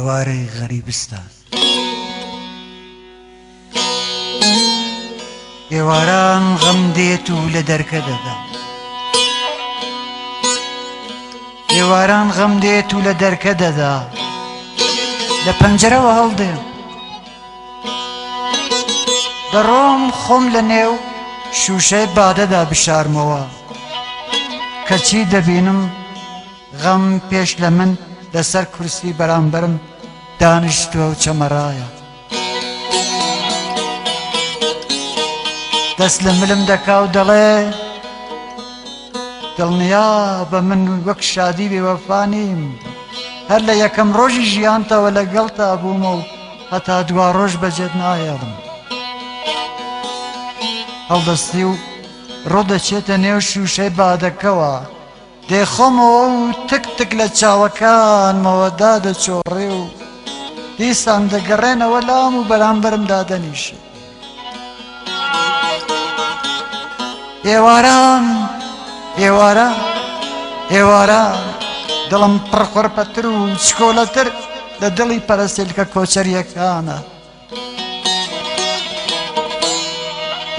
ئێوارەی غەریبستان ئێواران غەم دێت و لە دەرکە دەدا ئێواران غەم دێت و لە دەرکە دەدا لە پەنجەرەوە هەڵدێم دەڕۆم خۆم لە نێو شوشەی بادەدا بشارمەوە کەچی دەبینم غەم پێش لە من لەسەر کورسی بەرامبەرم دانیشتووە و چەمەڕایە دەست لە ملم دەکا و دەڵێ دڵنیا بە من وەک شادی بێوەفا نیم هەر لە یەکەم ڕۆژی ژیانتەوە لەگەڵتا بوومە و هەتا دوا ڕۆژ بەجێت نایەڵم هەڵدەستی و ڕۆدەچێتە نێو شوشەی بادەکەوە دێخۆمەوە و تک تک لە چاوەکانمەوە دادەچۆڕێ و دیسان دەگەڕێنەوە لام و بەرامبەرم دادەنیشێ ئێواران ئێواران ئێواران دڵم پڕخۆرپەتر و چکۆلەتر لە دڵی پەرستێلکە کۆچەریەکانە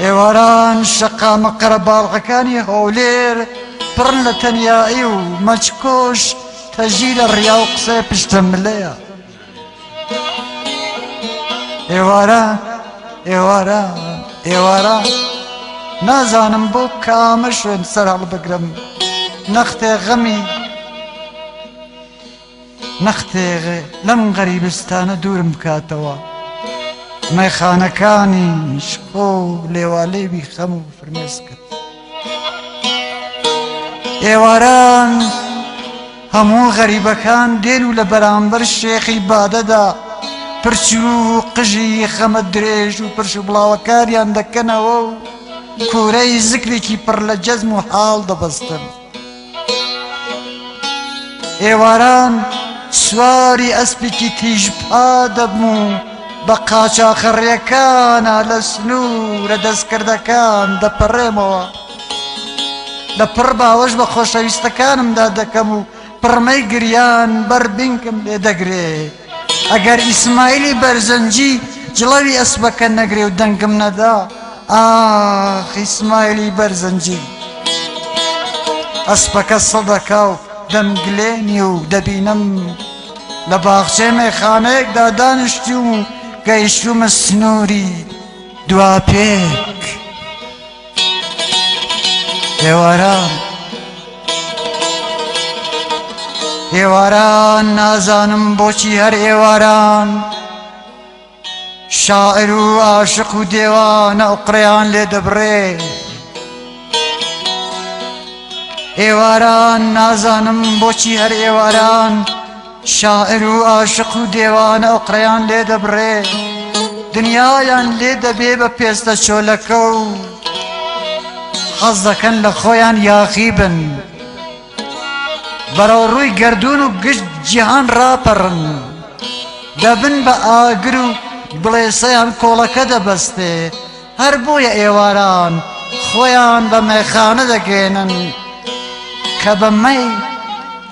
ئێواران شەقامە قەرەباڵغەکانی هەولێر پڕن لە تەنیایی و مەچکۆش تەژی لە ڕیا و قسەی پشتە ملەیە ئێواران ئێواران ئێواران نازانم بۆ کامە شوێن سەر هەڵبگرم نەختێ غەمی نەختێغێ لەم غەریبستانە دوورم بکاتەوە مەیخانەکانیش خۆ لێوالێوی خەم و فرمێس کرد ئێواران هەموو غەریبەکان دێن و لە بەرامبەر شێخی بادەدا پرچ و قژی خەمە درێژ و پرش و بڵاوەکاریان دەکەنەوە و کوورەی زکرێکی پڕ لە جەزم و حاڵ دەبەستن ئێواران سواری ئەسپێکی تیژپا دەبم و بە قاچاخەڕیەکانە لە سنوورە دەستکردەکان دەپەڕێمەوە لە پڕ باوەش بە خۆشەویستەکانمدا دەکەم و پڕمەی گریان بەربینکم لێ دەگرێ ئەگەر ئیسماعیلی بەرزەنجی جڵەوی ئەسپەکە نەگرێ و دەنگم نەدا ئاخ ئیسماعیلی بەرزەنجی ئەسپەکە سەڵدەکا و دەمگلێنی و دەبینم لە باخچەی مەیخانەیەکدا دانیشتوم و گەیشتومە سنووری دواپێک ئێواران ئێواران نازانم بۆچی هەر ئێواران شاعر و عاشق و دێوانە ئوقڕیان لێ دەبڕێ ئێواران نازانم بۆچی هەر ئێواران شاعر و عاشق و دێوانە ئوقڕیان لێ دەبڕێ دنیایان لێ دەبێ بە پێستە چۆلەکە و حەز دەکەن لە خۆیان یاخی بن بەرەو ڕووی گەردون و گشت جیهان ڕاپەڕن دەبن بە ئاگر و بڵێسەیان کۆڵەکە دەبەستێ هەر بۆیە ئێواران خۆیان بە مەیخانە دەگێنن کە بە مەی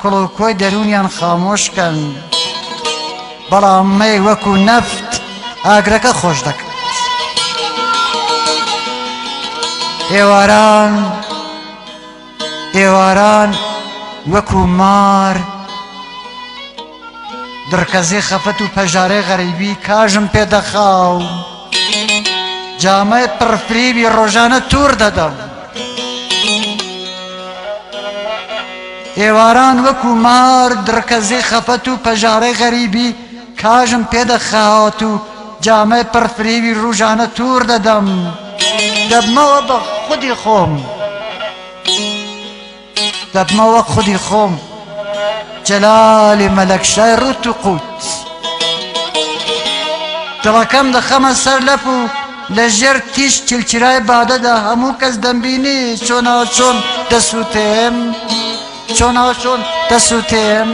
کڵوکۆی دەرونیان خامۆشکەن بەڵام مەی وەکو نەفت ئاگرەکە خۆش دەکات ئێواران ئێواران وەکو مار درکەزی خەفەت و پەژارەی غەریبی کاژم پێدەخاو جامەی پڕفریبی ڕۆژانە توور دەدەم ئێواران وەکو مار درکەزی خەفەت و پەژارەی غەریبی کاژم پێدەخاوت و جامەی پڕفریبی ڕۆژانە توور دەدەم دەبمەوە بە خودی خۆم دەبمەوە خودی خۆم جەلالی مەلەکشای ڕوت و قوت دڵەکەم دەخەمە سەر لەپ و لەژێر تیژ چیلچرای بادەدا هەموو کەس دەمبینی چۆناچۆن دەسووتێم چۆناچۆن دەسووتێم